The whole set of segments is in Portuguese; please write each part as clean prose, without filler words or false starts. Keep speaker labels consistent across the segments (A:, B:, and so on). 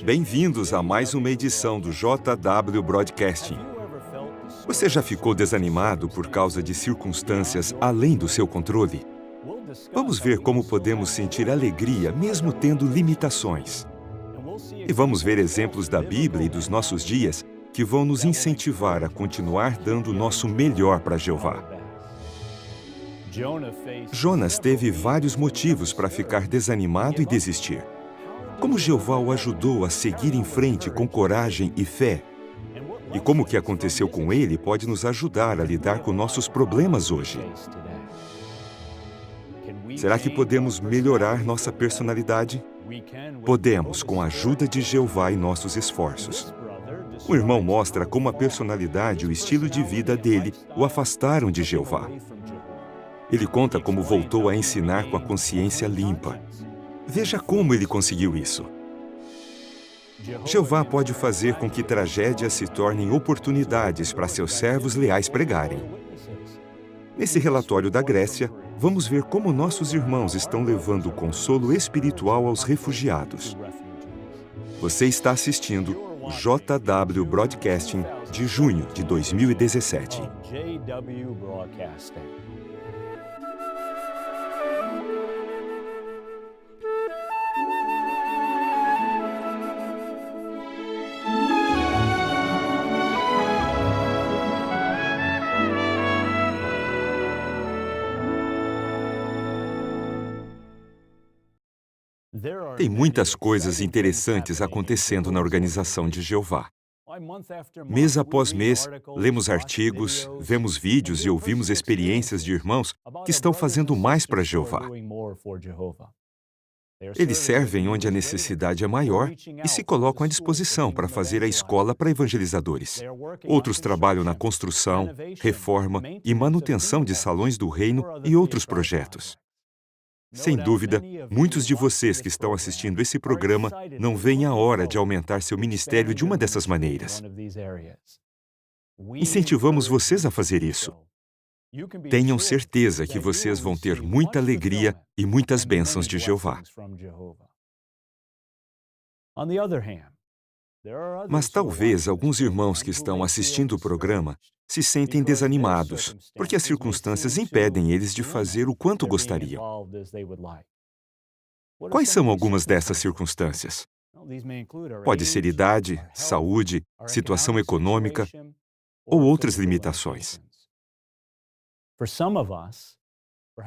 A: Bem-vindos a mais uma edição do JW Broadcasting. Você já ficou desanimado por causa de circunstâncias além do seu controle? Vamos ver como podemos sentir alegria mesmo tendo limitações. E vamos ver exemplos da Bíblia e dos nossos dias que vão nos incentivar a continuar dando o nosso melhor para Jeová. Jonas teve vários motivos para ficar desanimado e desistir. Como Jeová o ajudou a seguir em frente com coragem e fé? E como o que aconteceu com ele pode nos ajudar a lidar com nossos problemas hoje? Será que podemos melhorar nossa personalidade? Podemos, com a ajuda de Jeová e nossos esforços. O irmão mostra como a personalidade e o estilo de vida dele o afastaram de Jeová. Ele conta como voltou a ensinar com a consciência limpa. Veja como ele conseguiu isso. Jeová pode fazer com que tragédias se tornem oportunidades para seus servos leais pregarem. Nesse relatório da Grécia, vamos ver como nossos irmãos estão levando consolo espiritual aos refugiados. Você está assistindo o JW Broadcasting de junho de 2017. Tem muitas coisas interessantes acontecendo na organização de Jeová. Mês após mês, lemos artigos, vemos vídeos e ouvimos experiências de irmãos que estão fazendo mais para Jeová. Eles servem onde a necessidade é maior e se colocam à disposição para fazer a escola para evangelizadores. Outros trabalham na construção, reforma e manutenção de salões do reino e outros projetos. Sem dúvida, muitos de vocês que estão assistindo esse programa não veem a hora de aumentar seu ministério de uma dessas maneiras. Incentivamos vocês a fazer isso. Tenham certeza que vocês vão ter muita alegria e muitas bênçãos de Jeová. Mas talvez alguns irmãos que estão assistindo o programa se sentem desanimados, porque as circunstâncias impedem eles de fazer o quanto gostariam. Quais são algumas dessas circunstâncias? Pode ser idade, saúde, situação econômica ou outras limitações.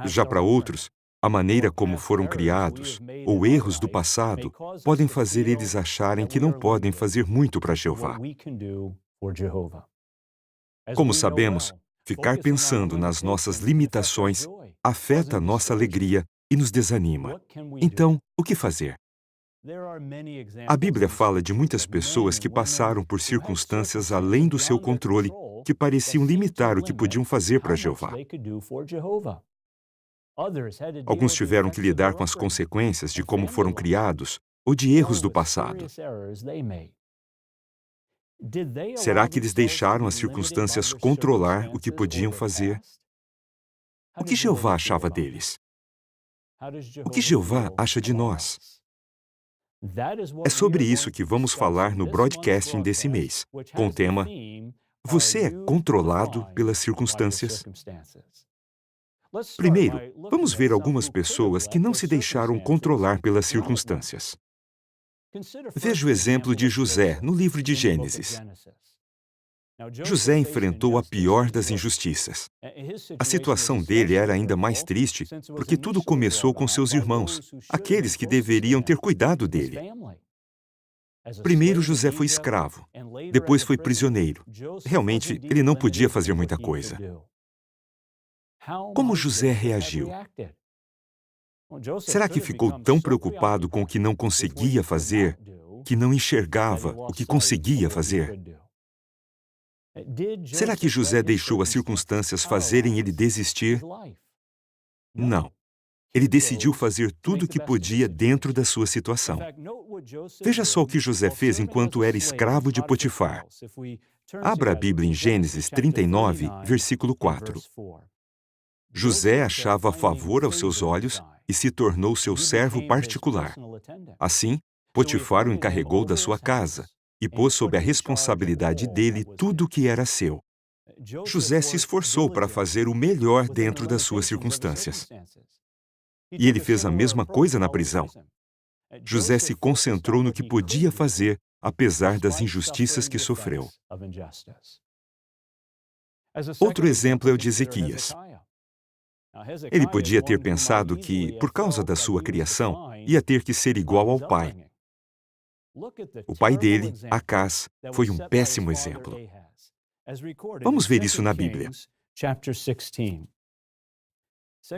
A: Já para outros, a maneira como foram criados ou erros do passado podem fazer eles acharem que não podem fazer muito para Jeová. Como sabemos, ficar pensando nas nossas limitações afeta nossa alegria e nos desanima. Então, o que fazer? A Bíblia fala de muitas pessoas que passaram por circunstâncias além do seu controle, que pareciam limitar o que podiam fazer para Jeová. Alguns tiveram que lidar com as consequências de como foram criados ou de erros do passado. Será que eles deixaram as circunstâncias controlar o que podiam fazer? O que Jeová achava deles? O que Jeová acha de nós? É sobre isso que vamos falar no broadcasting desse mês, com o tema Você é controlado pelas circunstâncias? Primeiro, vamos ver algumas pessoas que não se deixaram controlar pelas circunstâncias. Veja o exemplo de José no livro de Gênesis. José enfrentou a pior das injustiças. A situação dele era ainda mais triste porque tudo começou com seus irmãos, aqueles que deveriam ter cuidado dele. Primeiro, José foi escravo, depois foi prisioneiro. Realmente, ele não podia fazer muita coisa. Como José reagiu? Será que ficou tão preocupado com o que não conseguia fazer, que não enxergava o que conseguia fazer? Será que José deixou as circunstâncias fazerem ele desistir? Não. Ele decidiu fazer tudo o que podia dentro da sua situação. Veja só o que José fez enquanto era escravo de Potifar. Abra a Bíblia em Gênesis 39, versículo 4. José achava favor aos seus olhos e se tornou seu servo particular. Assim, Potifar o encarregou da sua casa e pôs sob a responsabilidade dele tudo o que era seu. José se esforçou para fazer o melhor dentro das suas circunstâncias. E ele fez a mesma coisa na prisão. José se concentrou no que podia fazer, apesar das injustiças que sofreu. Outro exemplo é o de Ezequias. Ele podia ter pensado que, por causa da sua criação, ia ter que ser igual ao pai. O pai dele, Acás, foi um péssimo exemplo. Vamos ver isso na Bíblia.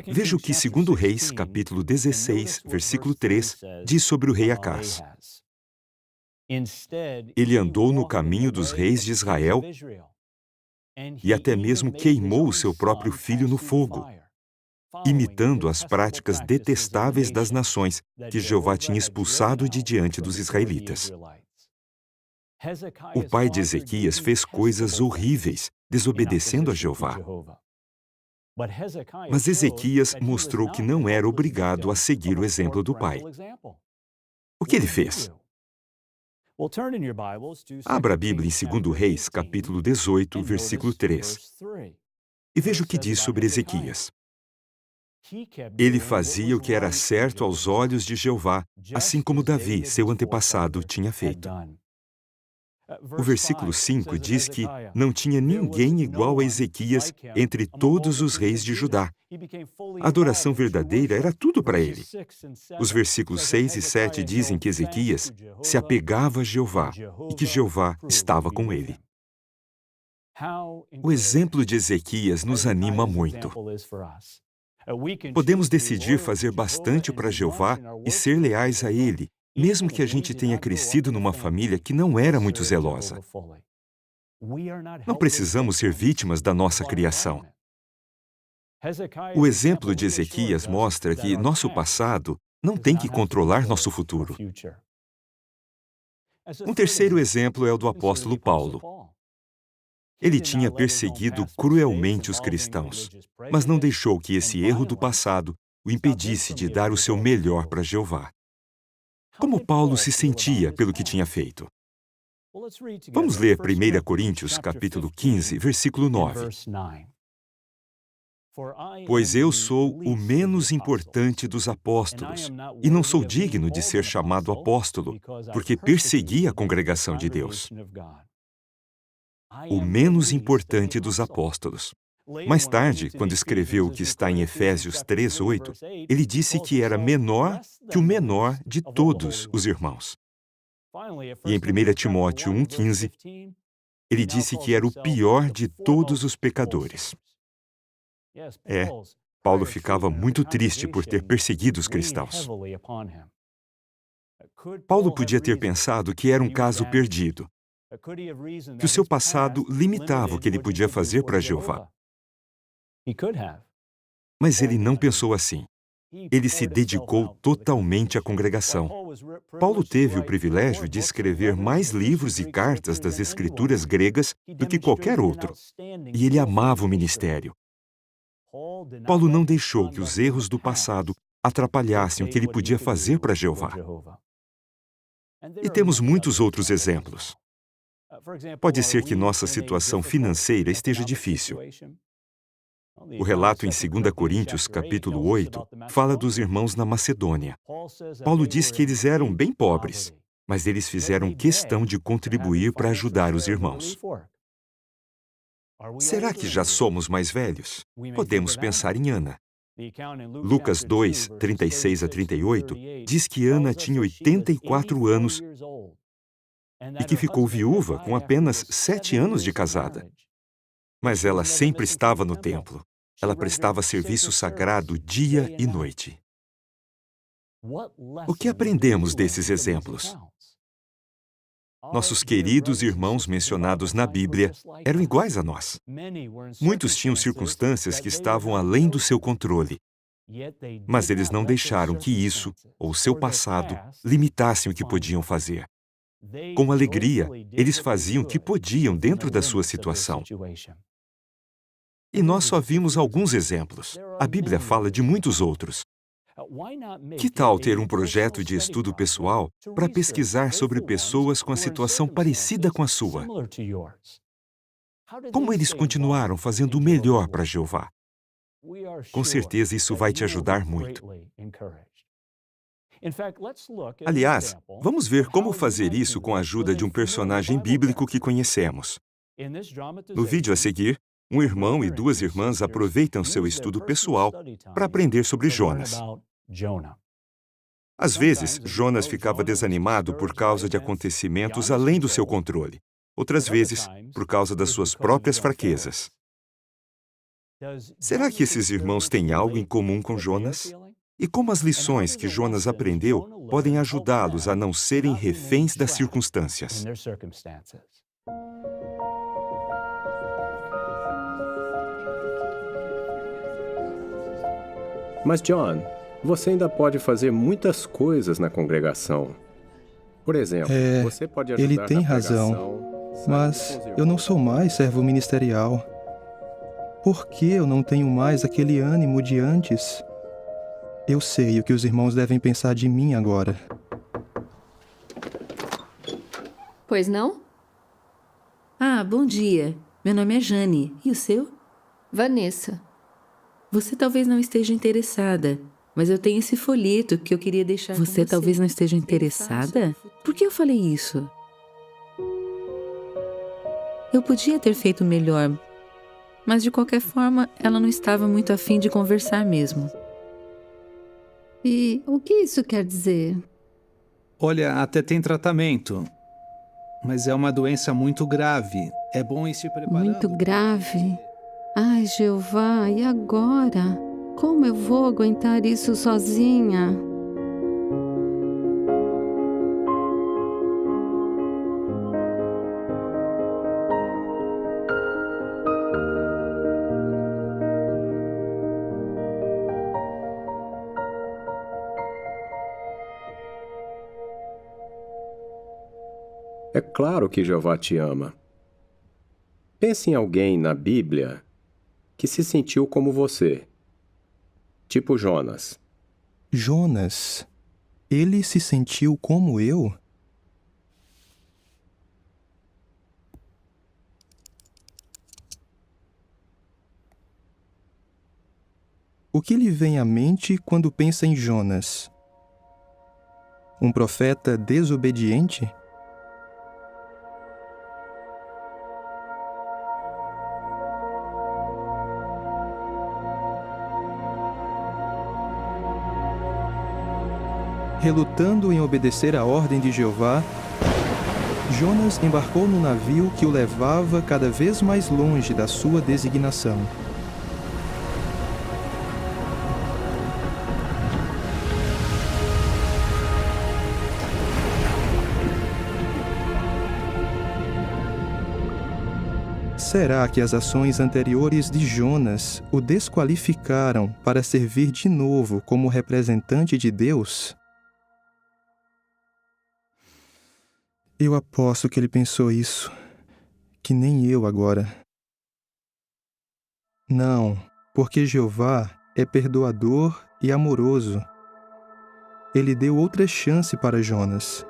A: Veja o que 2 Reis, capítulo 16, versículo 3, diz sobre o rei Acás. Ele andou no caminho dos reis de Israel e até mesmo queimou o seu próprio filho no fogo, imitando as práticas detestáveis das nações que Jeová tinha expulsado de diante dos israelitas. O pai de Ezequias fez coisas horríveis, desobedecendo a Jeová. Mas Ezequias mostrou que não era obrigado a seguir o exemplo do pai. O que ele fez? Abra a Bíblia em 2 Reis, capítulo 18, versículo 3. E veja o que diz sobre Ezequias. Ele fazia o que era certo aos olhos de Jeová, assim como Davi, seu antepassado, tinha feito. O versículo 5 diz que não tinha ninguém igual a Ezequias entre todos os reis de Judá. A adoração verdadeira era tudo para ele. Os versículos 6 e 7 dizem que Ezequias se apegava a Jeová e que Jeová estava com ele. O exemplo de Ezequias nos anima muito. Podemos decidir fazer bastante para Jeová e ser leais a Ele, mesmo que a gente tenha crescido numa família que não era muito zelosa. Não precisamos ser vítimas da nossa criação. O exemplo de Ezequias mostra que nosso passado não tem que controlar nosso futuro. Um terceiro exemplo é o do apóstolo Paulo. Ele tinha perseguido cruelmente os cristãos, mas não deixou que esse erro do passado o impedisse de dar o seu melhor para Jeová. Como Paulo se sentia pelo que tinha feito? Vamos ler 1 Coríntios, capítulo 15, versículo 9. Pois eu sou o menos importante dos apóstolos, e não sou digno de ser chamado apóstolo, porque persegui a congregação de Deus. O menos importante dos apóstolos. Mais tarde, quando escreveu o que está em Efésios 3:8, ele disse que era menor que o menor de todos os irmãos. E em 1 Timóteo 1:15, ele disse que era o pior de todos os pecadores. Paulo ficava muito triste por ter perseguido os cristãos. Paulo podia ter pensado que era um caso perdido, que o seu passado limitava o que ele podia fazer para Jeová. Mas ele não pensou assim. Ele se dedicou totalmente à congregação. Paulo teve o privilégio de escrever mais livros e cartas das escrituras gregas do que qualquer outro. E ele amava o ministério. Paulo não deixou que os erros do passado atrapalhassem o que ele podia fazer para Jeová. E temos muitos outros exemplos. Pode ser que nossa situação financeira esteja difícil. O relato em 2 Coríntios, capítulo 8, fala dos irmãos na Macedônia. Paulo diz que eles eram bem pobres, mas eles fizeram questão de contribuir para ajudar os irmãos. Será que já somos mais velhos? Podemos pensar em Ana. Lucas 2, 36 a 38, diz que Ana tinha 84 anos e que ficou viúva com apenas 7 anos de casada. Mas ela sempre estava no templo. Ela prestava serviço sagrado dia e noite. O que aprendemos desses exemplos? Nossos queridos irmãos mencionados na Bíblia eram iguais a nós. Muitos tinham circunstâncias que estavam além do seu controle, mas eles não deixaram que isso, ou seu passado, limitassem o que podiam fazer. Com alegria, eles faziam o que podiam dentro da sua situação. E nós só vimos alguns exemplos. A Bíblia fala de muitos outros. Que tal ter um projeto de estudo pessoal para pesquisar sobre pessoas com a situação parecida com a sua? Como eles continuaram fazendo o melhor para Jeová? Com certeza isso vai te ajudar muito. Aliás, vamos ver como fazer isso com a ajuda de um personagem bíblico que conhecemos. No vídeo a seguir, um irmão e duas irmãs aproveitam seu estudo pessoal para aprender sobre Jonas. Às vezes, Jonas ficava desanimado por causa de acontecimentos além do seu controle. Outras vezes, por causa das suas próprias fraquezas. Será que esses irmãos têm algo em comum com Jonas? E como as lições que Jonas aprendeu podem ajudá-los a não serem reféns das circunstâncias?
B: Mas, John, você ainda pode fazer muitas coisas na congregação. Por exemplo, você pode ajudar
C: ele tem razão, mas eu não sou mais servo ministerial. Por que eu não tenho mais aquele ânimo de antes? Eu sei o que os irmãos devem pensar de mim agora.
D: Pois não?
E: Ah, bom dia. Meu nome é Jane. E o seu?
D: Vanessa.
E: Você talvez não esteja interessada, mas eu tenho esse folheto que eu queria deixar com você. Você talvez não esteja interessada? Por que eu falei isso? Eu podia ter feito melhor, mas de qualquer forma, ela não estava muito afim de conversar mesmo.
D: E o que isso quer dizer?
F: Olha, até tem tratamento, mas é uma doença muito grave. É bom ir se preparando.
D: Muito grave? Ai, Jeová, e agora? Como eu vou aguentar isso sozinha?
B: É claro que Jeová te ama. Pense em alguém na Bíblia que se sentiu como você. Tipo Jonas.
C: Jonas? Ele se sentiu como eu? O que lhe vem à mente quando pensa em Jonas? Um profeta desobediente? Relutando em obedecer à ordem de Jeová, Jonas embarcou no navio que o levava cada vez mais longe da sua designação. Será que as ações anteriores de Jonas o desqualificaram para servir de novo como representante de Deus? Eu aposto que ele pensou isso, que nem eu agora. Não, porque Jeová é perdoador e amoroso. Ele deu outra chance para Jonas.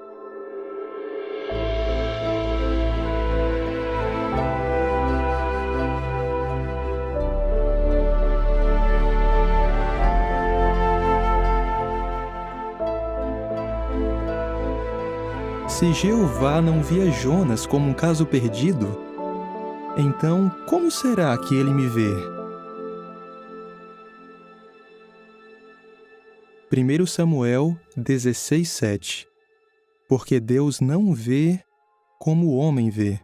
C: Se Jeová não via Jonas como um caso perdido, então como será que ele me vê? 1 Samuel 16:7. Porque Deus não vê como o homem vê.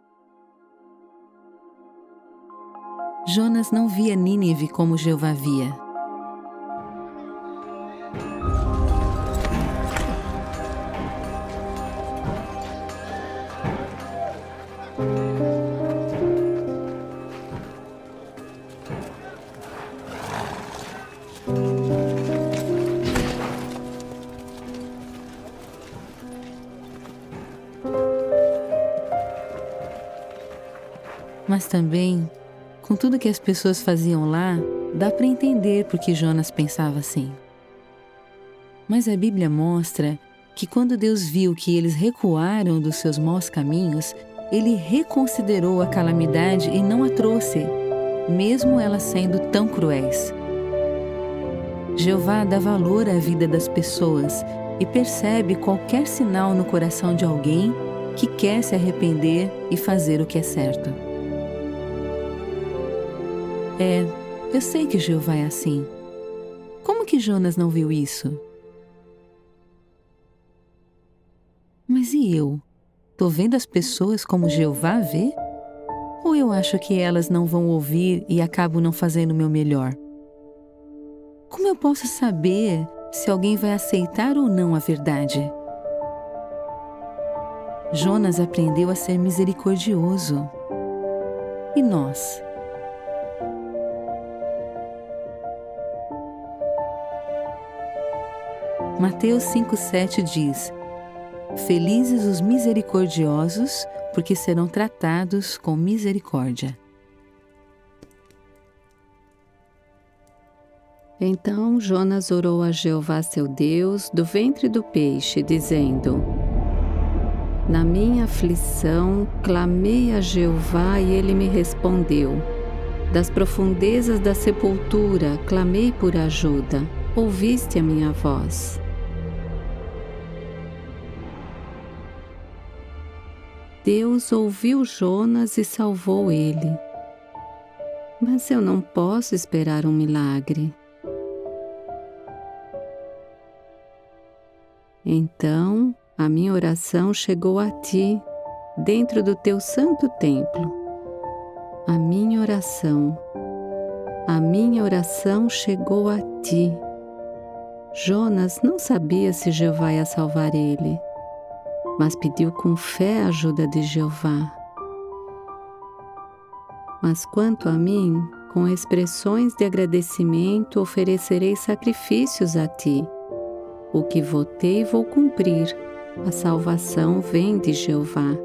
E: Jonas não via Nínive como Jeová via. Mas também, com tudo que as pessoas faziam lá, dá para entender por que Jonas pensava assim. Mas a Bíblia mostra que quando Deus viu que eles recuaram dos seus maus caminhos, Ele reconsiderou a calamidade e não a trouxe, mesmo elas sendo tão cruéis. Jeová dá valor à vida das pessoas e percebe qualquer sinal no coração de alguém que quer se arrepender e fazer o que é certo. Eu sei que Jeová é assim. Como que Jonas não viu isso? Mas e eu? Tô vendo as pessoas como Jeová vê? Ou eu acho que elas não vão ouvir e acabo não fazendo o meu melhor? Como eu posso saber se alguém vai aceitar ou não a verdade? Jonas aprendeu a ser misericordioso. E nós? Mateus 5,7 diz: Felizes os misericordiosos, porque serão tratados com misericórdia.
D: Então Jonas orou a Jeová seu Deus do ventre do peixe, dizendo: Na minha aflição clamei a Jeová e ele me respondeu. Das profundezas da sepultura clamei por ajuda. Ouviste a minha voz. Deus ouviu Jonas e salvou ele. Mas eu não posso esperar um milagre. Então, a minha oração chegou a ti, dentro do teu santo templo. A minha oração chegou a ti. Jonas não sabia se Jeová ia salvar ele, mas pediu com fé a ajuda de Jeová. Mas quanto a mim, com expressões de agradecimento oferecerei sacrifícios a ti. O que votei vou cumprir. A salvação vem de Jeová.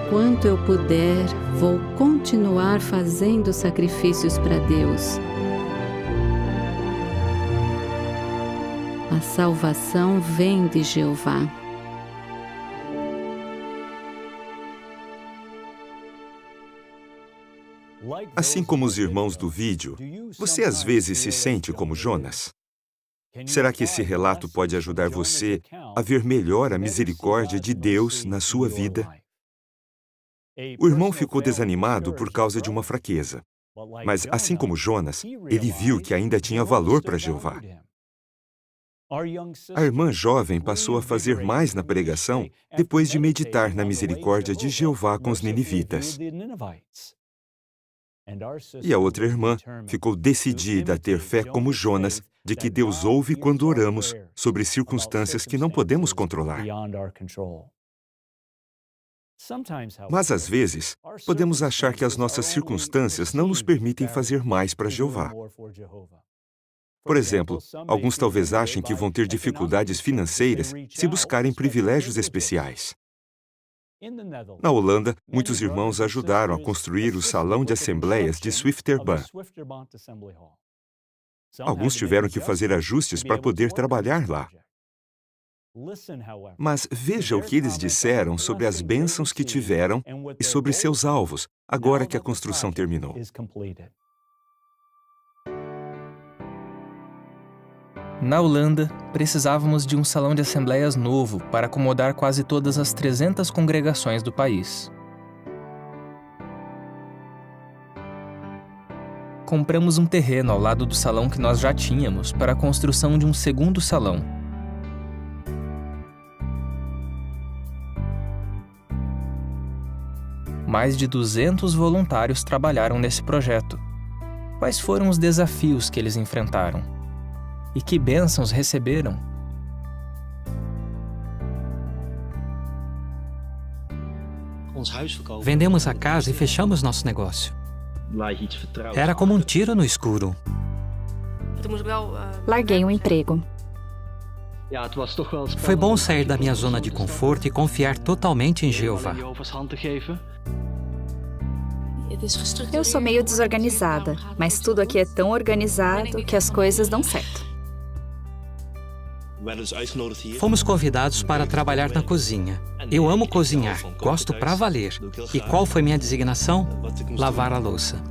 D: Enquanto eu puder, vou continuar fazendo sacrifícios para Deus. A salvação vem de Jeová.
A: Assim como os irmãos do vídeo, você às vezes se sente como Jonas? Será que esse relato pode ajudar você a ver melhor a misericórdia de Deus na sua vida? O irmão ficou desanimado por causa de uma fraqueza. Mas, assim como Jonas, ele viu que ainda tinha valor para Jeová. A irmã jovem passou a fazer mais na pregação depois de meditar na misericórdia de Jeová com os ninivitas. E a outra irmã ficou decidida a ter fé como Jonas, de que Deus ouve quando oramos sobre circunstâncias que não podemos controlar. Mas, às vezes, podemos achar que as nossas circunstâncias não nos permitem fazer mais para Jeová. Por exemplo, alguns talvez achem que vão ter dificuldades financeiras se buscarem privilégios especiais. Na Holanda, muitos irmãos ajudaram a construir o Salão de Assembleias de Zwifterbaan. Alguns tiveram que fazer ajustes para poder trabalhar lá. Mas veja o que eles disseram sobre as bênçãos que tiveram e sobre seus alvos, agora que a construção terminou.
G: Na Holanda, precisávamos de um salão de assembleias novo para acomodar quase todas as 300 congregações do país. Compramos um terreno ao lado do salão que nós já tínhamos para a construção de um segundo salão. Mais de 200 voluntários trabalharam nesse projeto. Quais foram os desafios que eles enfrentaram? E que bênçãos receberam?
H: Vendemos a casa e fechamos nosso negócio. Era como um tiro no escuro.
I: Larguei o emprego.
H: Foi bom sair da minha zona de conforto e confiar totalmente em Jeová.
I: Eu sou meio desorganizada, mas tudo aqui é tão organizado que as coisas dão certo.
H: Fomos convidados para trabalhar na cozinha. Eu amo cozinhar, gosto pra valer. E qual foi minha designação? Lavar a louça.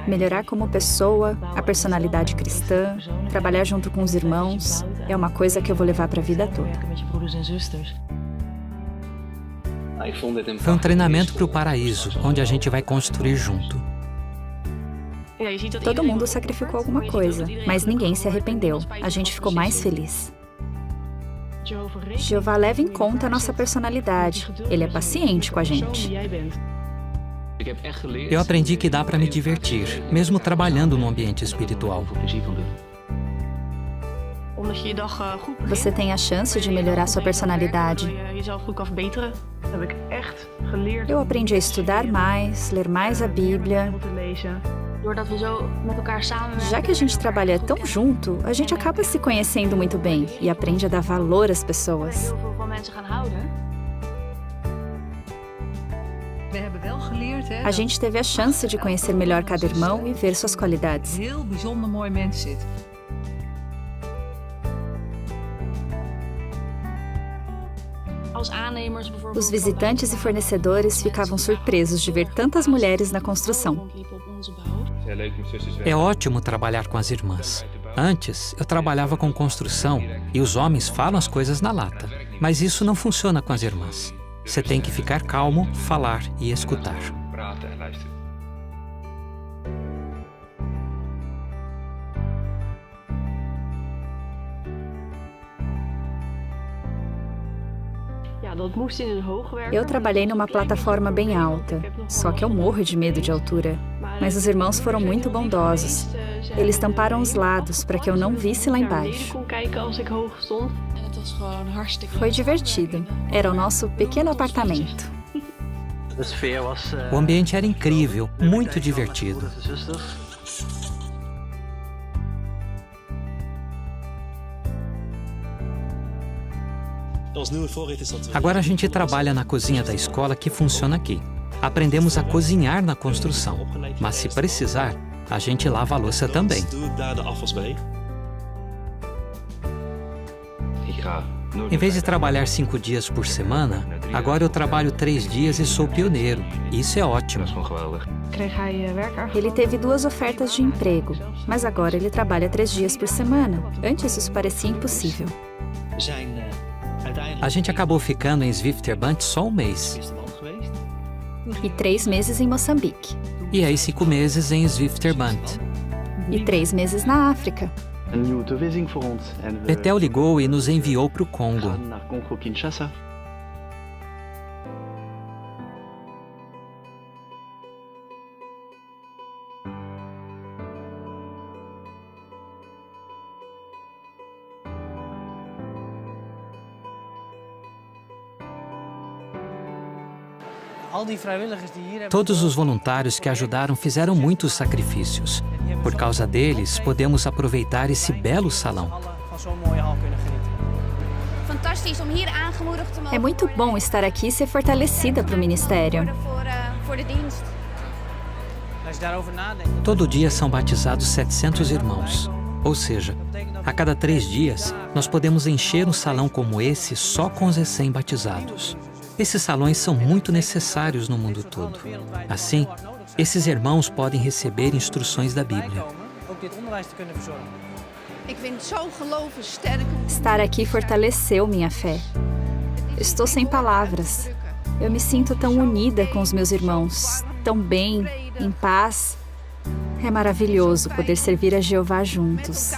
I: Melhorar como pessoa, a personalidade cristã, trabalhar junto com os irmãos, é uma coisa que eu vou levar para a vida toda.
H: Foi um treinamento para o paraíso, onde a gente vai construir junto.
I: Todo mundo sacrificou alguma coisa, mas ninguém se arrependeu. A gente ficou mais feliz. Jeová leva em conta a nossa personalidade. Ele é paciente com a gente.
H: Eu aprendi que dá para me divertir, mesmo trabalhando no ambiente espiritual.
I: Você tem a chance de melhorar sua personalidade. Eu aprendi a estudar mais, ler mais a Bíblia. Já que a gente trabalha tão junto, a gente acaba se conhecendo muito bem e aprende a dar valor às pessoas. A gente teve a chance de conhecer melhor cada irmão e ver suas qualidades. Os visitantes e fornecedores ficavam surpresos de ver tantas mulheres na construção.
H: É ótimo trabalhar com as irmãs. Antes, eu trabalhava com construção e os homens falam as coisas na lata. Mas isso não funciona com as irmãs. Você tem que ficar calmo, falar e escutar.
I: Eu trabalhei numa plataforma bem alta, só que eu morro de medo de altura. Mas os irmãos foram muito bondosos. Eles tamparam os lados para que eu não visse lá embaixo. Foi divertido. Era o nosso pequeno apartamento.
H: O ambiente era incrível, muito divertido. Agora a gente trabalha na cozinha da escola que funciona aqui. Aprendemos a cozinhar na construção, mas se precisar, a gente lava a louça também. Em vez de trabalhar 5 dias por semana, agora eu trabalho 3 dias e sou pioneiro. Isso é ótimo.
I: Ele teve 2 ofertas de emprego, mas agora ele trabalha 3 dias por semana. Antes isso parecia impossível.
H: A gente acabou ficando em Zwifterband só 1 mês.
I: E 3 meses em Moçambique.
H: E aí 5 meses em Zwifterband.
I: E 3 meses na África.
H: Betel ligou e nos enviou para o Congo. Todos os voluntários que ajudaram fizeram muitos sacrifícios. Por causa deles, podemos aproveitar esse belo salão.
I: É muito bom estar aqui e ser fortalecida para o ministério.
H: Todo dia são batizados 700 irmãos. Ou seja, a cada 3 dias, nós podemos encher um salão como esse só com os recém-batizados. Esses salões são muito necessários no mundo todo. Assim, esses irmãos podem receber instruções da Bíblia.
I: Estar aqui fortaleceu minha fé. Estou sem palavras. Eu me sinto tão unida com os meus irmãos, tão bem, em paz. É maravilhoso poder servir a Jeová juntos.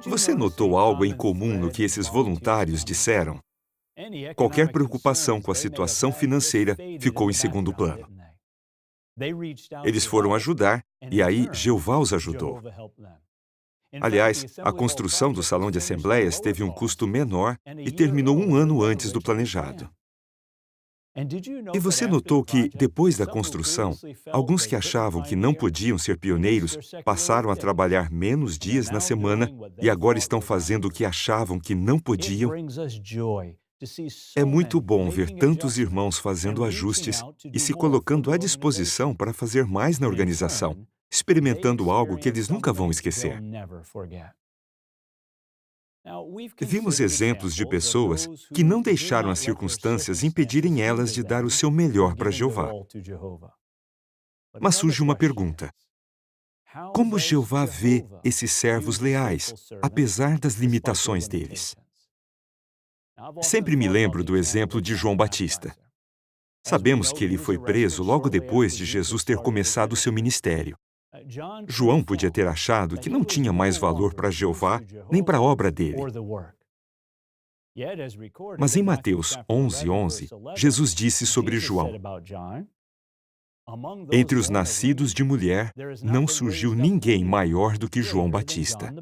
A: Você notou algo em comum no que esses voluntários disseram? Qualquer preocupação com a situação financeira ficou em segundo plano. Eles foram ajudar e aí Jeová os ajudou. Aliás, a construção do salão de assembleias teve um custo menor e terminou um ano antes do planejado. E você notou que, depois da construção, alguns que achavam que não podiam ser pioneiros passaram a trabalhar menos dias na semana e agora estão fazendo o que achavam que não podiam? É muito bom ver tantos irmãos fazendo ajustes e se colocando à disposição para fazer mais na organização, experimentando algo que eles nunca vão esquecer. Vimos exemplos de pessoas que não deixaram as circunstâncias impedirem elas de dar o seu melhor para Jeová. Mas surge uma pergunta: como Jeová vê esses servos leais, apesar das limitações deles? Sempre me lembro do exemplo de João Batista. Sabemos que ele foi preso logo depois de Jesus ter começado o seu ministério. João podia ter achado que não tinha mais valor para Jeová nem para a obra dele. Mas em Mateus 11:11, Jesus disse sobre João: entre os nascidos de mulher, não surgiu ninguém maior do que João Batista.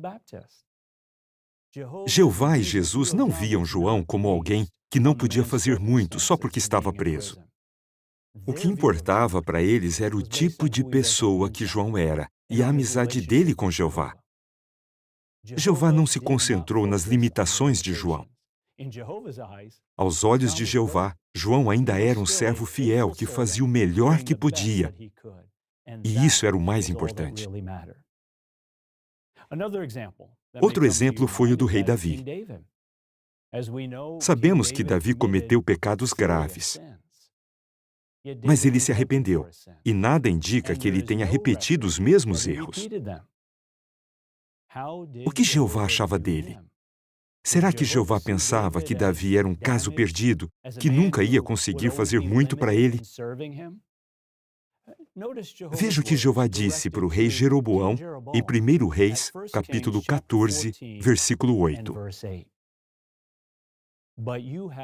A: Jeová e Jesus não viam João como alguém que não podia fazer muito só porque estava preso. O que importava para eles era o tipo de pessoa que João era e a amizade dele com Jeová. Jeová não se concentrou nas limitações de João. Aos olhos de Jeová, João ainda era um servo fiel que fazia o melhor que podia. E isso era o mais importante. Outro exemplo foi o do rei Davi. Sabemos que Davi cometeu pecados graves. Mas ele se arrependeu, e nada indica que ele tenha repetido os mesmos erros. O que Jeová achava dele? Será que Jeová pensava que Davi era um caso perdido, que nunca ia conseguir fazer muito para ele? Veja o que Jeová disse para o rei Jeroboão em 1 Reis, capítulo 14, versículo 8.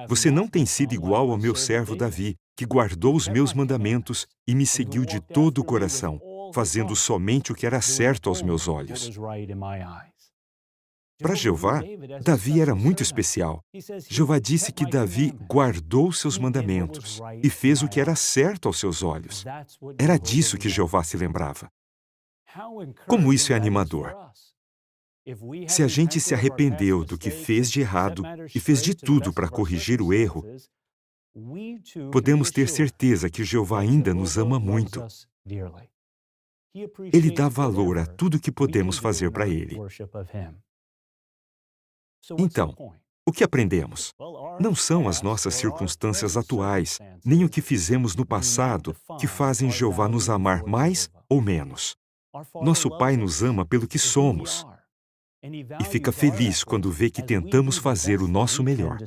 A: Você não tem sido igual ao meu servo Davi, que guardou os meus mandamentos e me seguiu de todo o coração, fazendo somente o que era certo aos meus olhos. Para Jeová, Davi era muito especial. Jeová disse que Davi guardou seus mandamentos e fez o que era certo aos seus olhos. Era disso que Jeová se lembrava. Como isso é animador! Se a gente se arrependeu do que fez de errado e fez de tudo para corrigir o erro, podemos ter certeza que Jeová ainda nos ama muito. Ele dá valor a tudo que podemos fazer para Ele. Então, o que aprendemos? Não são as nossas circunstâncias atuais, nem o que fizemos no passado, que fazem Jeová nos amar mais ou menos. Nosso Pai nos ama pelo que somos. E fica feliz quando vê que tentamos fazer o nosso melhor.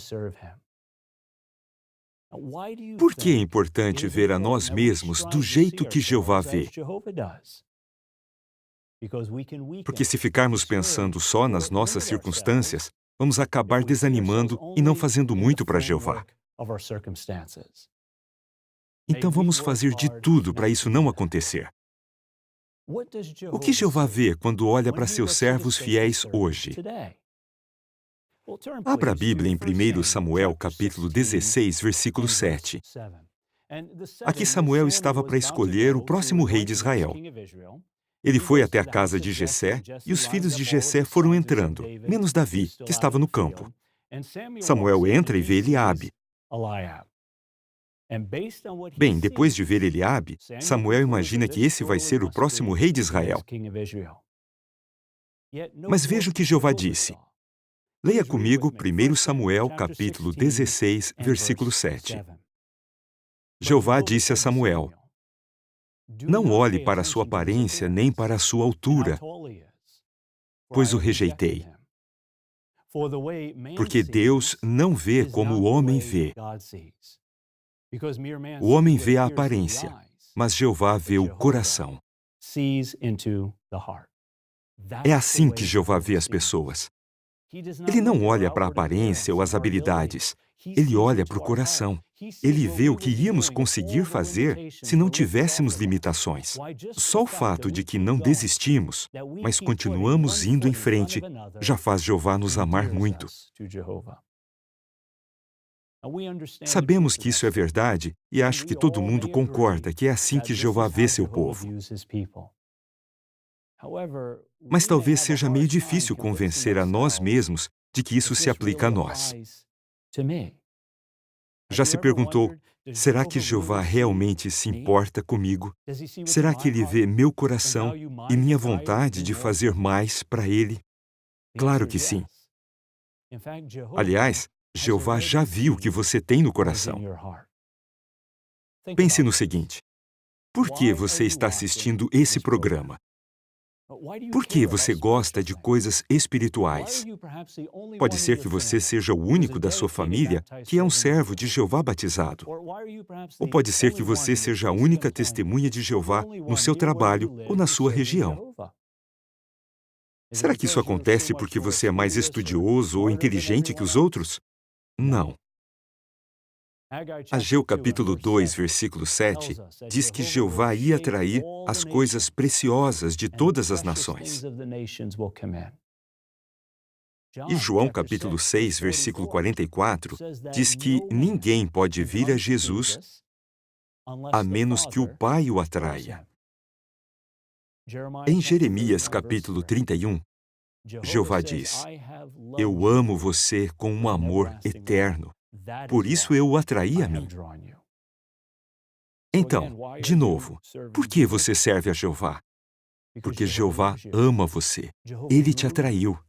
A: Por que é importante ver a nós mesmos do jeito que Jeová vê? Porque se ficarmos pensando só nas nossas circunstâncias, vamos acabar desanimando e não fazendo muito para Jeová. Então vamos fazer de tudo para isso não acontecer. O que Jeová vê quando olha para seus servos fiéis hoje? Abra a Bíblia em 1 Samuel, capítulo 16, versículo 7. Aqui Samuel estava para escolher o próximo rei de Israel. Ele foi até a casa de Jessé e os filhos de Jessé foram entrando, menos Davi, que estava no campo. Samuel entra e vê Eliabe. Bem, depois de ver Eliabe, Samuel imagina que esse vai ser o próximo rei de Israel. Mas veja o que Jeová disse. Leia comigo 1 Samuel, capítulo 16, versículo 7. Jeová disse a Samuel: não olhe para a sua aparência nem para a sua altura, pois o rejeitei. Porque Deus não vê como o homem vê. O homem vê a aparência, mas Jeová vê o coração. É assim que Jeová vê as pessoas. Ele não olha para a aparência ou as habilidades. Ele olha para o coração. Ele vê o que íamos conseguir fazer se não tivéssemos limitações. Só o fato de que não desistimos, mas continuamos indo em frente, já faz Jeová nos amar muito. Sabemos que isso é verdade e acho que todo mundo concorda que é assim que Jeová vê seu povo. Mas talvez seja meio difícil convencer a nós mesmos de que isso se aplica a nós. Já se perguntou, será que Jeová realmente se importa comigo? Será que ele vê meu coração e minha vontade de fazer mais para ele? Claro que sim. Aliás, Jeová já viu o que você tem no coração. Pense no seguinte: por que você está assistindo esse programa? Por que você gosta de coisas espirituais? Pode ser que você seja o único da sua família que é um servo de Jeová batizado. Ou pode ser que você seja a única testemunha de Jeová no seu trabalho ou na sua região. Será que isso acontece porque você é mais estudioso ou inteligente que os outros? Não. Ageu capítulo 2, versículo 7, diz que Jeová ia atrair as coisas preciosas de todas as nações. E João capítulo 6, versículo 44, diz que ninguém pode vir a Jesus a menos que o Pai o atraia. Em Jeremias capítulo 31, Jeová diz: eu amo você com um amor eterno. Por isso eu o atraí a mim. Então, de novo, por que você serve a Jeová? Porque Jeová ama você. Ele te atraiu.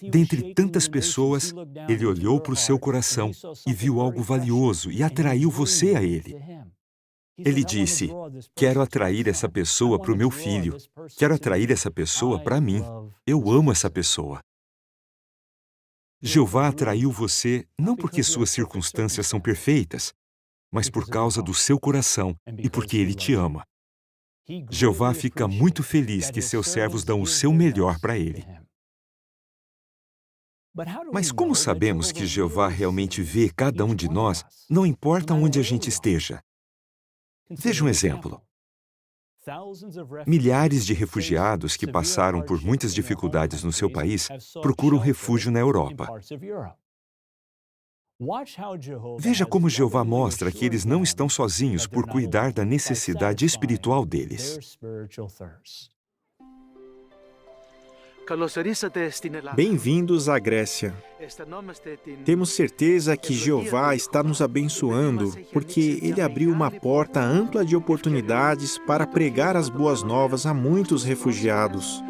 A: Dentre tantas pessoas, ele olhou para o seu coração e viu algo valioso e atraiu você a ele. Ele disse: quero atrair essa pessoa para o meu filho. Quero atrair essa pessoa para mim. Eu amo essa pessoa. Jeová atraiu você não porque suas circunstâncias são perfeitas, mas por causa do seu coração e porque ele te ama. Jeová fica muito feliz que seus servos dão o seu melhor para ele. Mas como sabemos que Jeová realmente vê cada um de nós, não importa onde a gente esteja? Veja um exemplo. Milhares de refugiados que passaram por muitas dificuldades no seu país procuram refúgio na Europa. Veja como Jeová mostra que eles não estão sozinhos por cuidar da necessidade espiritual deles.
J: Bem-vindos à Grécia. Temos certeza que Jeová está nos abençoando porque Ele abriu uma porta ampla de oportunidades para pregar as boas novas a muitos refugiados.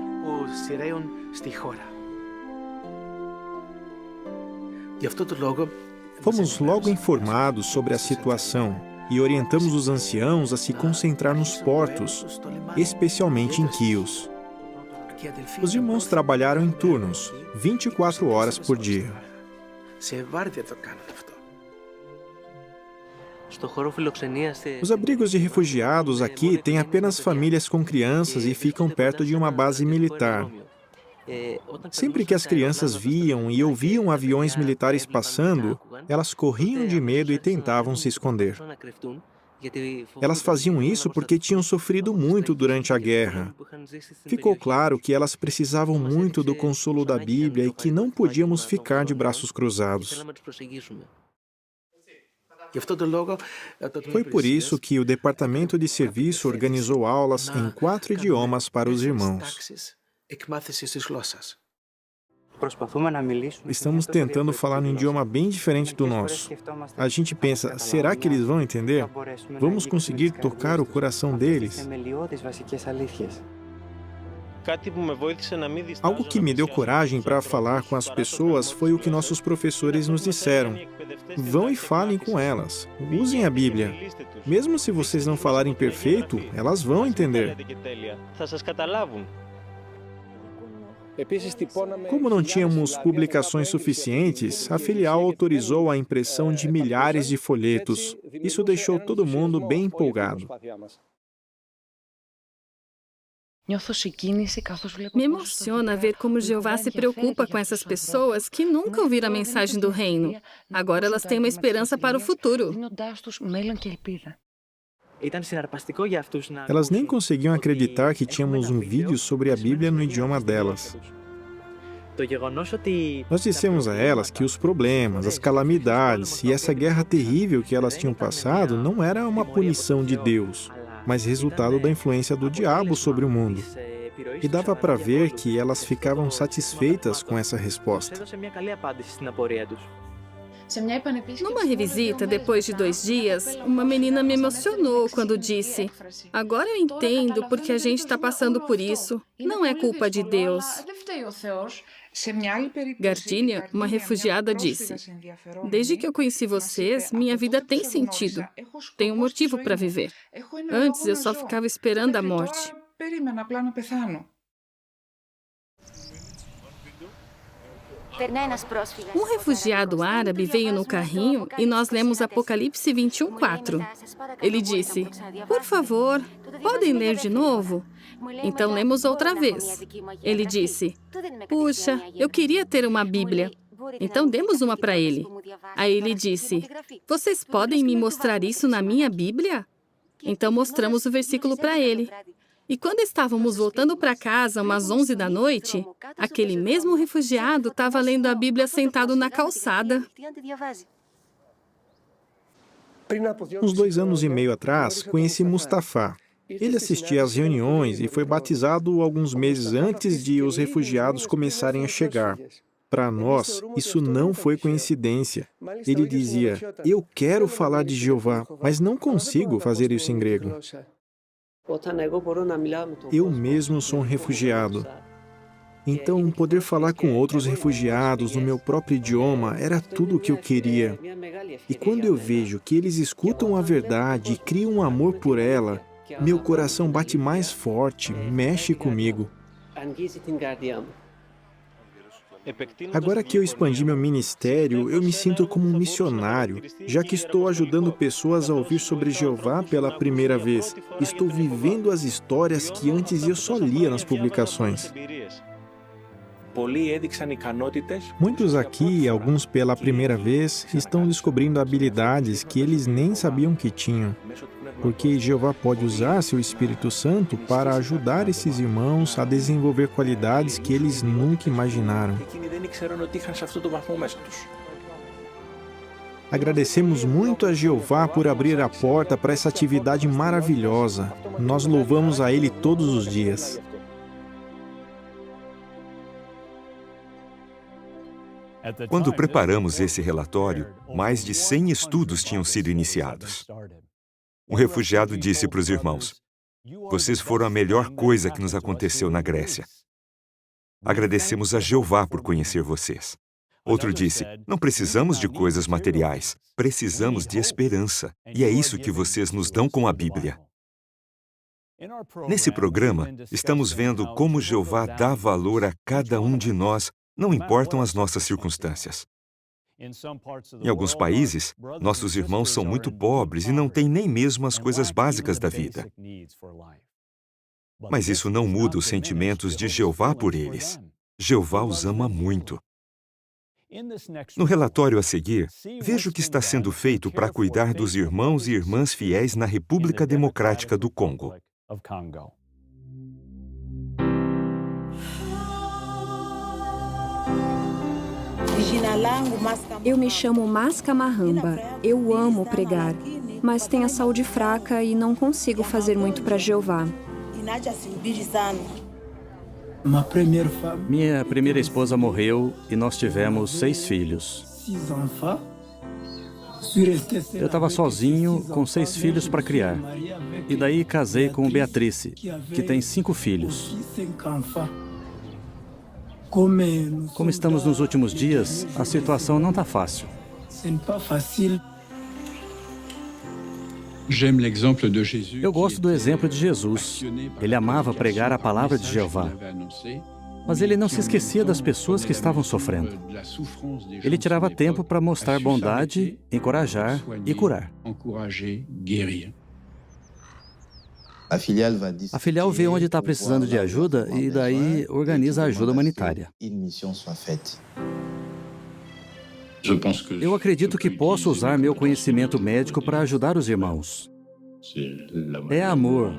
J: Fomos logo informados sobre a situação e orientamos os anciãos a se concentrar nos portos, especialmente em Quios. Os irmãos trabalharam em turnos, 24 horas por dia. Os abrigos de refugiados aqui têm apenas famílias com crianças e ficam perto de uma base militar. Sempre que as crianças viam e ouviam aviões militares passando, elas corriam de medo e tentavam se esconder. Elas faziam isso porque tinham sofrido muito durante a guerra. Ficou claro que elas precisavam muito do consolo da Bíblia e que não podíamos ficar de braços cruzados. Foi por isso que o Departamento de Serviço organizou aulas em 4 idiomas para os irmãos. Estamos tentando falar num idioma bem diferente do nosso. A gente pensa, será que eles vão entender? Vamos conseguir tocar o coração deles? Algo que me deu coragem para falar com as pessoas foi o que nossos professores nos disseram. Vão e falem com elas. Usem a Bíblia. Mesmo se vocês não falarem perfeito, elas vão entender. Como não tínhamos publicações suficientes, a filial autorizou a impressão de milhares de folhetos. Isso deixou todo mundo bem empolgado.
K: Me emociona ver como Jeová se preocupa com essas pessoas que nunca ouviram a mensagem do reino. Agora elas têm uma esperança para o futuro.
J: Elas nem conseguiam acreditar que tínhamos um vídeo sobre a Bíblia no idioma delas. Nós dissemos a elas que os problemas, as calamidades e essa guerra terrível que elas tinham passado não era uma punição de Deus, mas resultado da influência do diabo sobre o mundo. E dava para ver que elas ficavam satisfeitas com essa resposta.
K: Numa revisita, depois de 2 dias, uma menina me emocionou quando disse: "Agora eu entendo porque a gente está passando por isso. Não é culpa de Deus." Gardínia, uma refugiada, disse: "Desde que eu conheci vocês, minha vida tem sentido. Tenho um motivo para viver. Antes eu só ficava esperando a morte." Um refugiado árabe veio no carrinho e nós lemos Apocalipse 21:4. Ele disse: "Por favor, podem ler de novo?" Então lemos outra vez. Ele disse: "Puxa, eu queria ter uma Bíblia." Então demos uma para ele. Aí ele disse: "Vocês podem me mostrar isso na minha Bíblia?" Então mostramos o versículo para ele. E quando estávamos voltando para casa, umas 11 da noite, aquele mesmo refugiado estava lendo a Bíblia sentado na calçada.
J: Uns 2 anos e meio atrás, conheci Mustafa. Ele assistia às reuniões e foi batizado alguns meses antes de os refugiados começarem a chegar. Para nós, isso não foi coincidência. Ele dizia: "Eu quero falar de Jeová, mas não consigo fazer isso em grego. Eu mesmo sou um refugiado." Então, poder falar com outros refugiados no meu próprio idioma era tudo o que eu queria. E quando eu vejo que eles escutam a verdade e criam um amor por ela, meu coração bate mais forte, mexe comigo. Agora que eu expandi meu ministério, eu me sinto como um missionário, já que estou ajudando pessoas a ouvir sobre Jeová pela primeira vez. Estou vivendo as histórias que antes eu só lia nas publicações. Muitos aqui, alguns pela primeira vez, estão descobrindo habilidades que eles nem sabiam que tinham. Porque Jeová pode usar seu Espírito Santo para ajudar esses irmãos a desenvolver qualidades que eles nunca imaginaram. Agradecemos muito a Jeová por abrir a porta para essa atividade maravilhosa. Nós louvamos a Ele todos os dias.
A: Quando preparamos esse relatório, mais de 100 estudos tinham sido iniciados. Um refugiado disse para os irmãos: "Vocês foram a melhor coisa que nos aconteceu na Grécia. Agradecemos a Jeová por conhecer vocês." Outro disse: "Não precisamos de coisas materiais, precisamos de esperança. E é isso que vocês nos dão com a Bíblia." Nesse programa, estamos vendo como Jeová dá valor a cada um de nós, não importam as nossas circunstâncias. Em alguns países, nossos irmãos são muito pobres e não têm nem mesmo as coisas básicas da vida. Mas isso não muda os sentimentos de Jeová por eles. Jeová os ama muito. No relatório a seguir, veja o que está sendo feito para cuidar dos irmãos e irmãs fiéis na República Democrática do Congo.
L: Eu me chamo Masca Mahamba. Eu amo pregar, mas tenho a saúde fraca e não consigo fazer muito para Jeová.
M: Minha primeira esposa morreu e nós tivemos 6 filhos. Eu estava sozinho com 6 filhos para criar. E daí casei com Beatrice, que tem 5 filhos. Como estamos nos últimos dias, a situação não está fácil. Eu gosto do exemplo de Jesus. Ele amava pregar a palavra de Jeová. Mas ele não se esquecia das pessoas que estavam sofrendo. Ele tirava tempo para mostrar bondade, encorajar e curar. A filial vê onde está precisando de ajuda e daí organiza a ajuda humanitária. Eu acredito que posso usar meu conhecimento médico para ajudar os irmãos. É amor.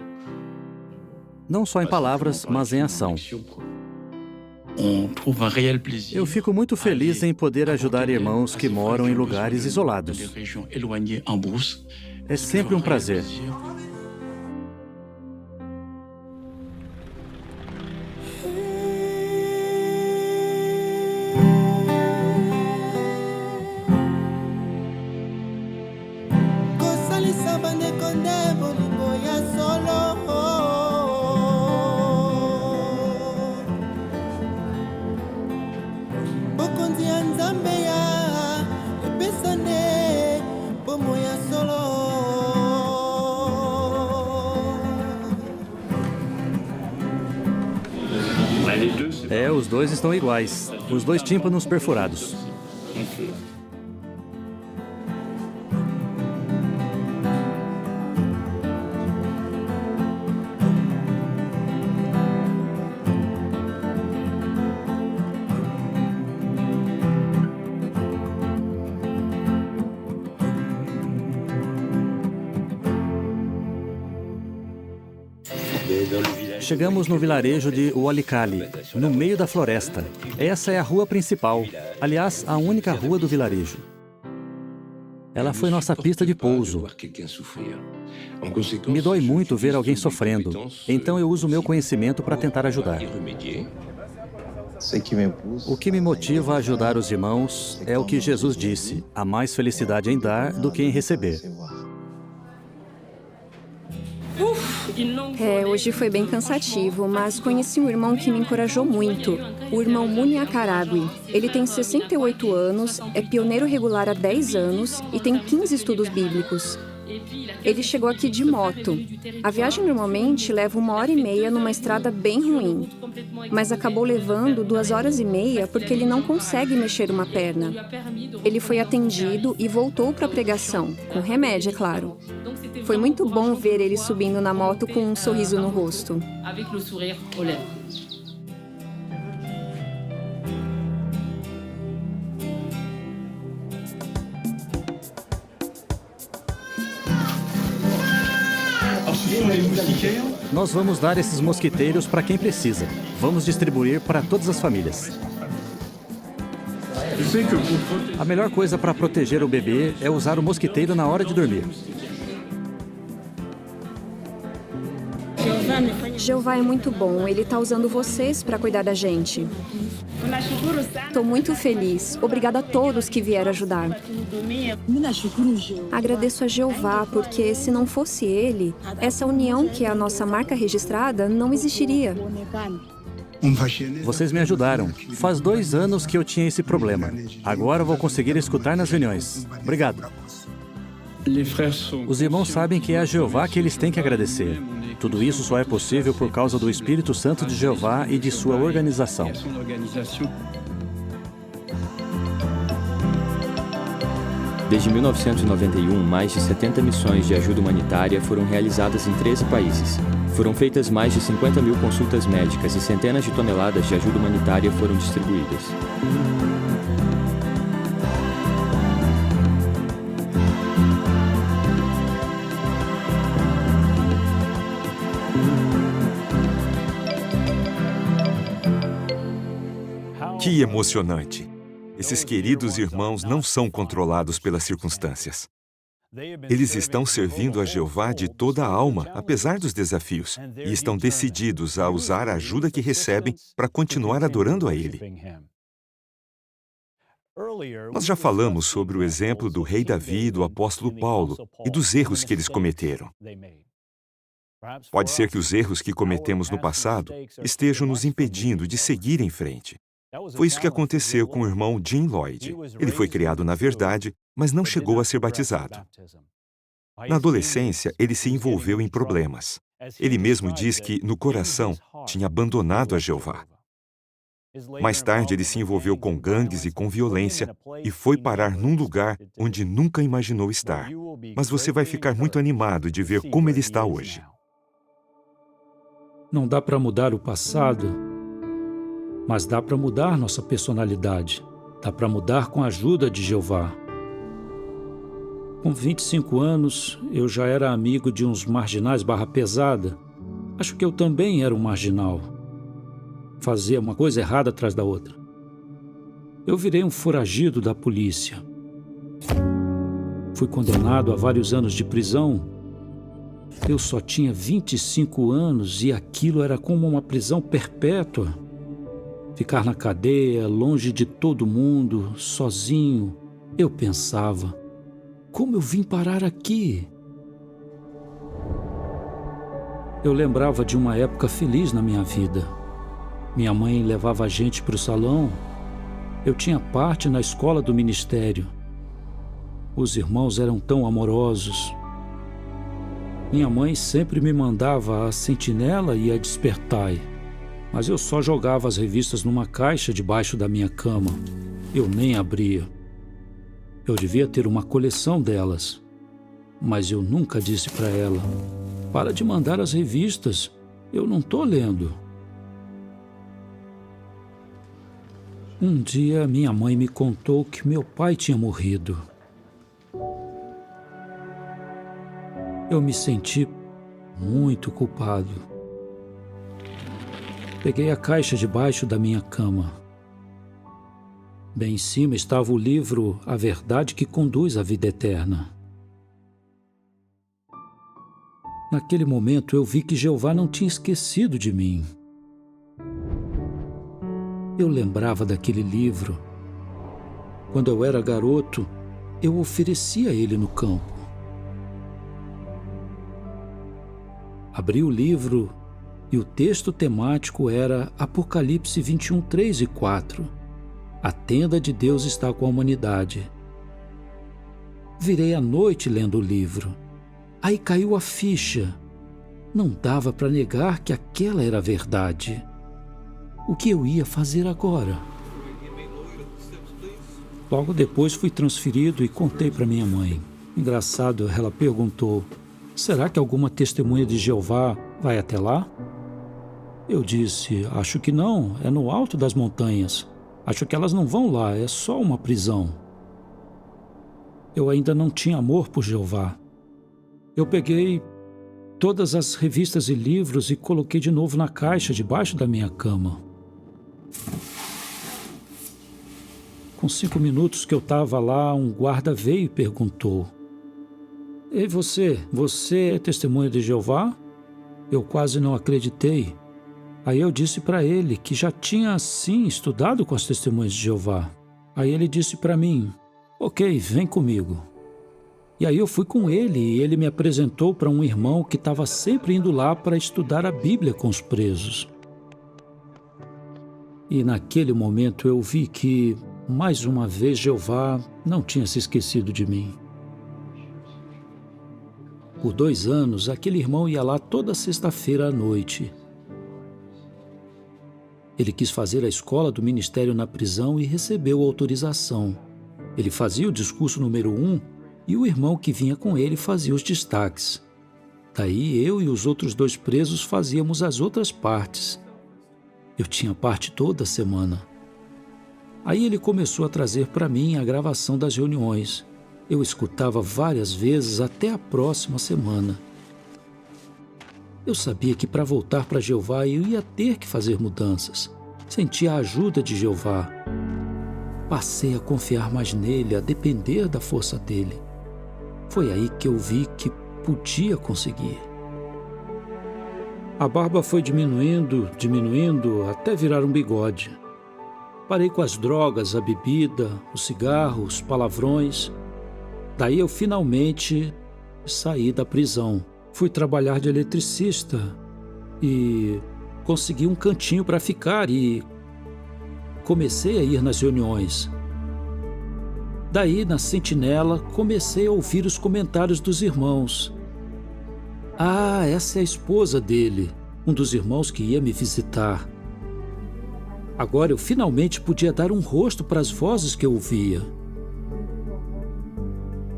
M: Não só em palavras, mas em ação. Eu fico muito feliz em poder ajudar irmãos que moram em lugares isolados. É sempre um prazer. Os dois estão iguais. Os dois tímpanos perfurados. Chegamos no vilarejo de Walikali, no meio da floresta. Essa é a rua principal, aliás, a única rua do vilarejo. Ela foi nossa pista de pouso. Me dói muito ver alguém sofrendo, então eu uso meu conhecimento para tentar ajudar. O que me motiva a ajudar os irmãos é o que Jesus disse: há mais felicidade em dar do que em receber.
L: Hoje foi bem cansativo, mas conheci um irmão que me encorajou muito, o irmão Munia Karagui. Ele tem 68 anos, é pioneiro regular há 10 anos e tem 15 estudos bíblicos. Ele chegou aqui de moto. A viagem normalmente leva 1h30 numa estrada bem ruim, mas acabou levando 2h30 porque ele não consegue mexer uma perna. Ele foi atendido e voltou para a pregação, com remédio, é claro. Foi muito bom ver ele subindo na moto com um sorriso no rosto.
M: Nós vamos dar esses mosquiteiros para quem precisa. Vamos distribuir para todas as famílias. A melhor coisa para proteger o bebê é usar o mosquiteiro na hora de dormir.
L: Jeová é muito bom. Ele está usando vocês para cuidar da gente. Estou muito feliz. Obrigada a todos que vieram ajudar. Agradeço a Jeová, porque se não fosse Ele, essa união que é a nossa marca registrada não existiria.
M: Vocês me ajudaram. Faz 2 anos que eu tinha esse problema. Agora vou conseguir escutar nas reuniões. Obrigado. Os irmãos sabem que é a Jeová que eles têm que agradecer. Tudo isso só é possível por causa do Espírito Santo de Jeová e de sua organização.
N: Desde 1991, mais de 70 missões de ajuda humanitária foram realizadas em 13 países. Foram feitas mais de 50 mil consultas médicas e centenas de toneladas de ajuda humanitária foram distribuídas.
A: Que emocionante! Esses queridos irmãos não são controlados pelas circunstâncias. Eles estão servindo a Jeová de toda a alma, apesar dos desafios, e estão decididos a usar a ajuda que recebem para continuar adorando a Ele. Nós já falamos sobre o exemplo do rei Davi e do apóstolo Paulo e dos erros que eles cometeram. Pode ser que os erros que cometemos no passado estejam nos impedindo de seguir em frente. Foi isso que aconteceu com o irmão Jim Lloyd. Ele foi criado na verdade, mas não chegou a ser batizado. Na adolescência, ele se envolveu em problemas. Ele mesmo diz que, no coração, tinha abandonado a Jeová. Mais tarde, ele se envolveu com gangues e com violência e foi parar num lugar onde nunca imaginou estar. Mas você vai ficar muito animado de ver como ele está hoje.
O: Não dá para mudar o passado, mas dá para mudar nossa personalidade. Dá para mudar com a ajuda de Jeová. Com 25 anos, eu já era amigo de uns marginais barra pesada. Acho que eu também era um marginal. Fazia uma coisa errada atrás da outra. Eu virei um foragido da polícia. Fui condenado a vários anos de prisão. Eu só tinha 25 anos e aquilo era como uma prisão perpétua. Ficar na cadeia, longe de todo mundo, sozinho. Eu pensava, como eu vim parar aqui? Eu lembrava de uma época feliz na minha vida. Minha mãe levava a gente para o salão. Eu tinha parte na escola do ministério. Os irmãos eram tão amorosos. Minha mãe sempre me mandava a Sentinela e a Despertai, mas eu só jogava as revistas numa caixa debaixo da minha cama. Eu nem abria. Eu devia ter uma coleção delas, mas eu nunca disse para ela: para de mandar as revistas, eu não estou lendo. Um dia, minha mãe me contou que meu pai tinha morrido. Eu me senti muito culpado. Peguei a caixa debaixo da minha cama. Bem em cima estava o livro A Verdade que Conduz à Vida Eterna. Naquele momento eu vi que Jeová não tinha esquecido de mim. Eu lembrava daquele livro. Quando eu era garoto, eu oferecia ele no campo. Abri o livro e o texto temático era Apocalipse 21, 3 e 4. A tenda de Deus está com a humanidade. Virei a noite lendo o livro. Aí caiu a ficha. Não dava para negar que aquela era a verdade. O que eu ia fazer agora? Logo depois fui transferido e contei para minha mãe. Engraçado, ela perguntou: será que alguma testemunha de Jeová vai até lá? Eu disse: acho que não, é no alto das montanhas. Acho que elas não vão lá, é só uma prisão. Eu ainda não tinha amor por Jeová. Eu peguei todas as revistas e livros e coloquei de novo na caixa debaixo da minha cama. Com 5 minutos que eu estava lá, um guarda veio e perguntou: ei, você é testemunha de Jeová? Eu quase não acreditei. Aí eu disse para ele que já tinha, sim, estudado com as testemunhas de Jeová. Aí ele disse para mim: ok, vem comigo. E aí eu fui com ele e ele me apresentou para um irmão que estava sempre indo lá para estudar a Bíblia com os presos. E naquele momento eu vi que, mais uma vez, Jeová não tinha se esquecido de mim. Por 2 anos, aquele irmão ia lá toda sexta-feira à noite. Ele quis fazer a escola do ministério na prisão e recebeu autorização. Ele fazia o discurso número 1 e o irmão que vinha com ele fazia os destaques. Daí eu e os outros 2 presos fazíamos as outras partes. Eu tinha parte toda semana. Aí ele começou a trazer para mim a gravação das reuniões. Eu escutava várias vezes até a próxima semana. Eu sabia que para voltar para Jeová eu ia ter que fazer mudanças. Senti a ajuda de Jeová. Passei a confiar mais nele, a depender da força dele. Foi aí que eu vi que podia conseguir. A barba foi diminuindo até virar um bigode. Parei com as drogas, a bebida, o cigarro, os palavrões. Daí eu finalmente saí da prisão. Fui trabalhar de eletricista e consegui um cantinho para ficar e comecei a ir nas reuniões. Daí, na Sentinela, comecei a ouvir os comentários dos irmãos. Ah, essa é a esposa dele, um dos irmãos que ia me visitar. Agora eu finalmente podia dar um rosto para as vozes que eu ouvia.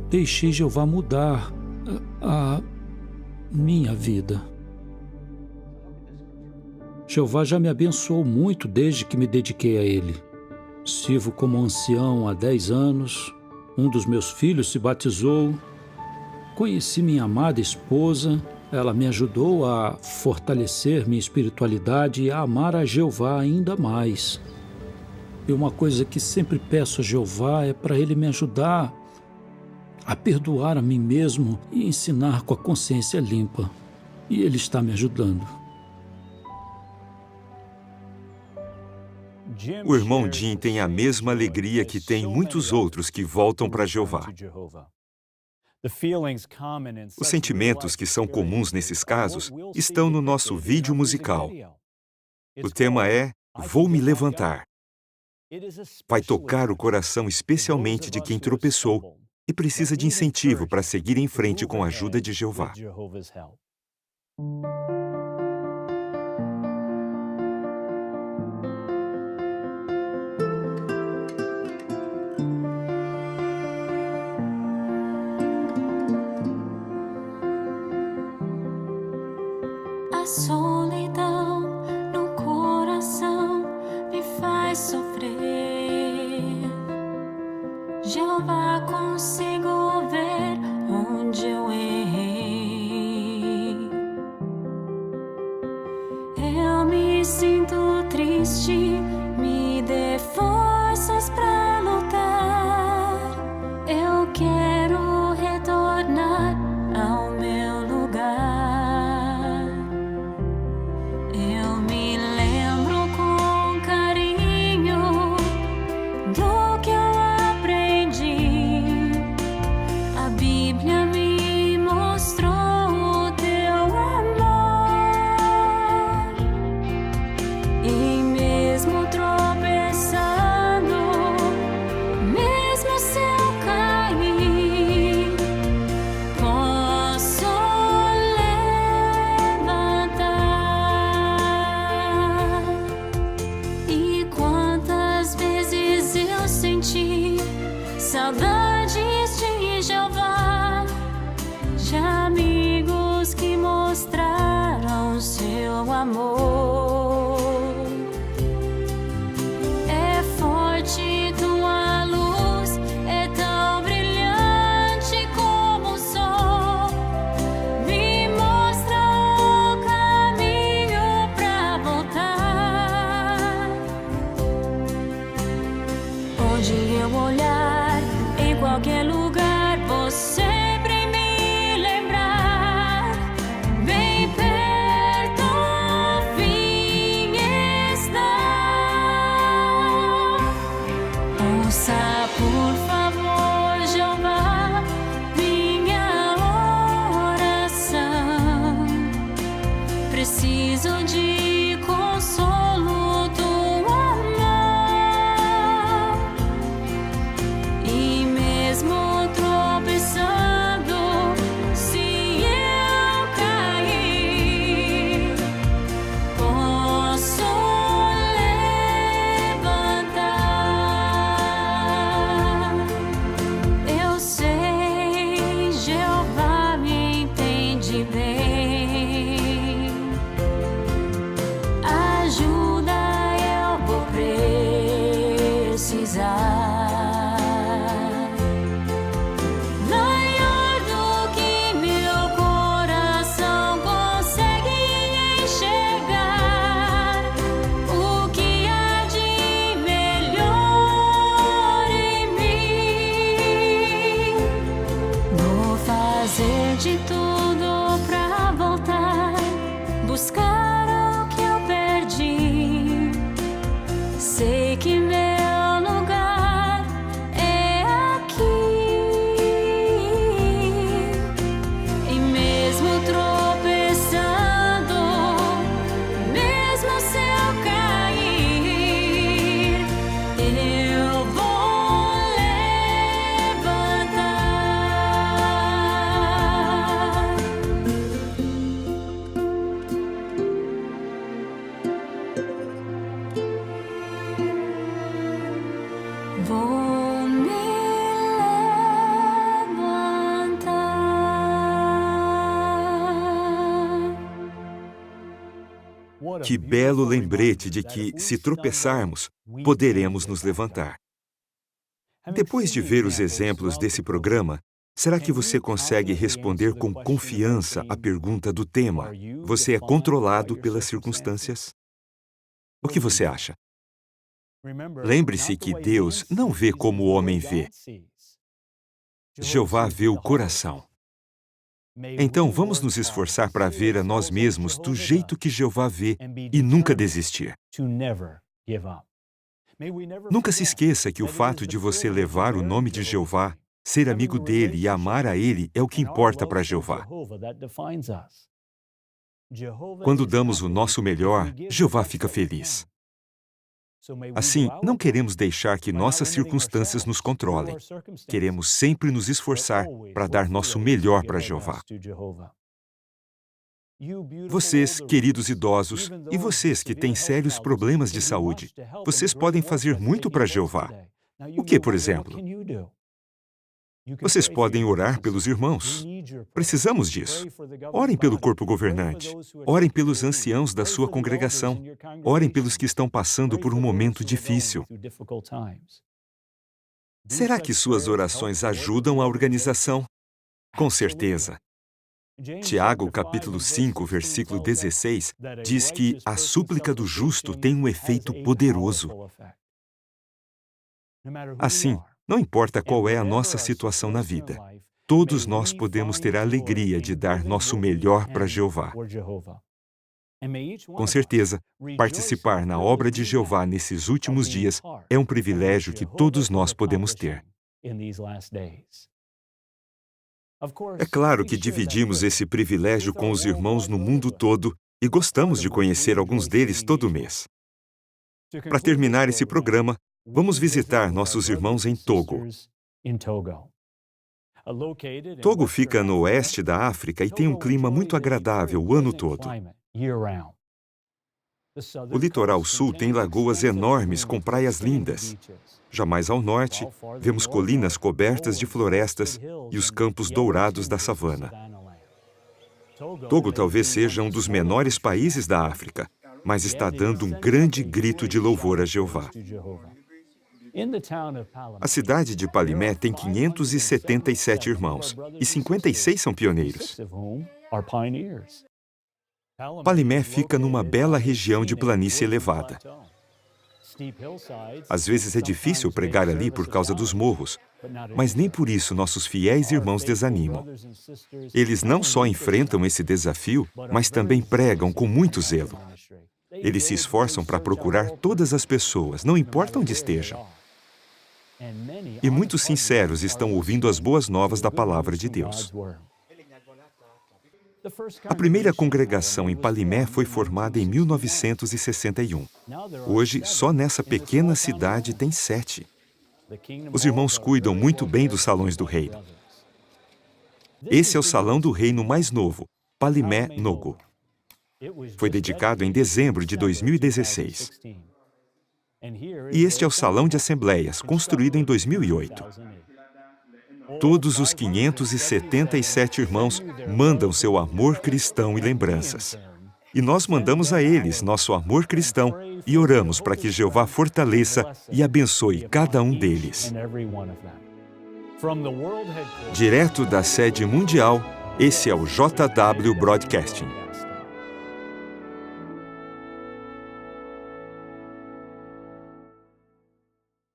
O: Deixei Jeová mudar a minha vida. Jeová já me abençoou muito desde que me dediquei a Ele. Sirvo como ancião há 10 anos, um dos meus filhos se batizou, conheci minha amada esposa, ela me ajudou a fortalecer minha espiritualidade e a amar a Jeová ainda mais. E uma coisa que sempre peço a Jeová é para Ele me ajudar a perdoar a mim mesmo e ensinar com a consciência limpa. E Ele está me ajudando.
A: O irmão Jim tem a mesma alegria que tem muitos outros que voltam para Jeová. Os sentimentos que são comuns nesses casos estão no nosso vídeo musical. O tema é Vou Me Levantar. Vai tocar o coração especialmente de quem tropeçou e precisa de incentivo para seguir em frente com a ajuda de Jeová.
P: A solidão no coração me faz sofrer. Jeová, consigo ver onde eu errei. Eu me sinto triste, me dê forças pra lutar. Eu quero retornar ao meu lugar. Saudades de Jeová, de amigos que mostraram seu amor. É forte tua luz, é tão brilhante como o sol. Me mostra o caminho pra voltar. Onde eu olhar, em qualquer lugar, vou sempre me lembrar. Bem perto o fim está. Ouça, por favor, Jeová, minha oração. Preciso de consolo do levantar.
A: Que belo lembrete de que, se tropeçarmos, poderemos nos levantar. Depois de ver os exemplos desse programa, será que você consegue responder com confiança à pergunta do tema: você é controlado pelas circunstâncias? O que você acha? Lembre-se que Deus não vê como o homem vê. Jeová vê o coração. Então, vamos nos esforçar para ver a nós mesmos do jeito que Jeová vê e nunca desistir. Nunca se esqueça que o fato de você levar o nome de Jeová, ser amigo dele e amar a ele é o que importa para Jeová. Quando damos o nosso melhor, Jeová fica feliz. Assim, não queremos deixar que nossas circunstâncias nos controlem. Queremos sempre nos esforçar para dar nosso melhor para Jeová. Vocês, queridos idosos, e vocês que têm sérios problemas de saúde, vocês podem fazer muito para Jeová. O que, por exemplo? Vocês podem orar pelos irmãos. Precisamos disso. Orem pelo corpo governante. Orem pelos anciãos da sua congregação. Orem pelos que estão passando por um momento difícil. Será que suas orações ajudam a organização? Com certeza. Tiago, capítulo 5, versículo 16, diz que a súplica do justo tem um efeito poderoso. Assim, não importa qual é a nossa situação na vida, todos nós podemos ter a alegria de dar nosso melhor para Jeová. Com certeza, participar na obra de Jeová nesses últimos dias é um privilégio que todos nós podemos ter. É claro que dividimos esse privilégio com os irmãos no mundo todo e gostamos de conhecer alguns deles todo mês. Para terminar esse programa, vamos visitar nossos irmãos em Togo. Togo fica no oeste da África e tem um clima muito agradável o ano todo. O litoral sul tem lagoas enormes com praias lindas. Já mais ao norte, vemos colinas cobertas de florestas e os campos dourados da savana. Togo talvez seja um dos menores países da África, mas está dando um grande grito de louvor a Jeová. A cidade de Palimé tem 577 irmãos, e 56 são pioneiros. Palimé fica numa bela região de planície elevada. Às vezes é difícil pregar ali por causa dos morros, mas nem por isso nossos fiéis irmãos desanimam. Eles não só enfrentam esse desafio, mas também pregam com muito zelo. Eles se esforçam para procurar todas as pessoas, não importa onde estejam. E muitos sinceros estão ouvindo as boas novas da palavra de Deus. A primeira congregação em Palimé foi formada em 1961. Hoje, só nessa pequena cidade tem 7. Os irmãos cuidam muito bem dos salões do reino. Esse é o salão do reino mais novo, Palimé Nogo. Foi dedicado em dezembro de 2016. E este é o salão de assembleias, construído em 2008. Todos os 577 irmãos mandam seu amor cristão e lembranças. E nós mandamos a eles nosso amor cristão e oramos para que Jeová fortaleça e abençoe cada um deles. Direto da sede mundial, esse é o JW Broadcasting.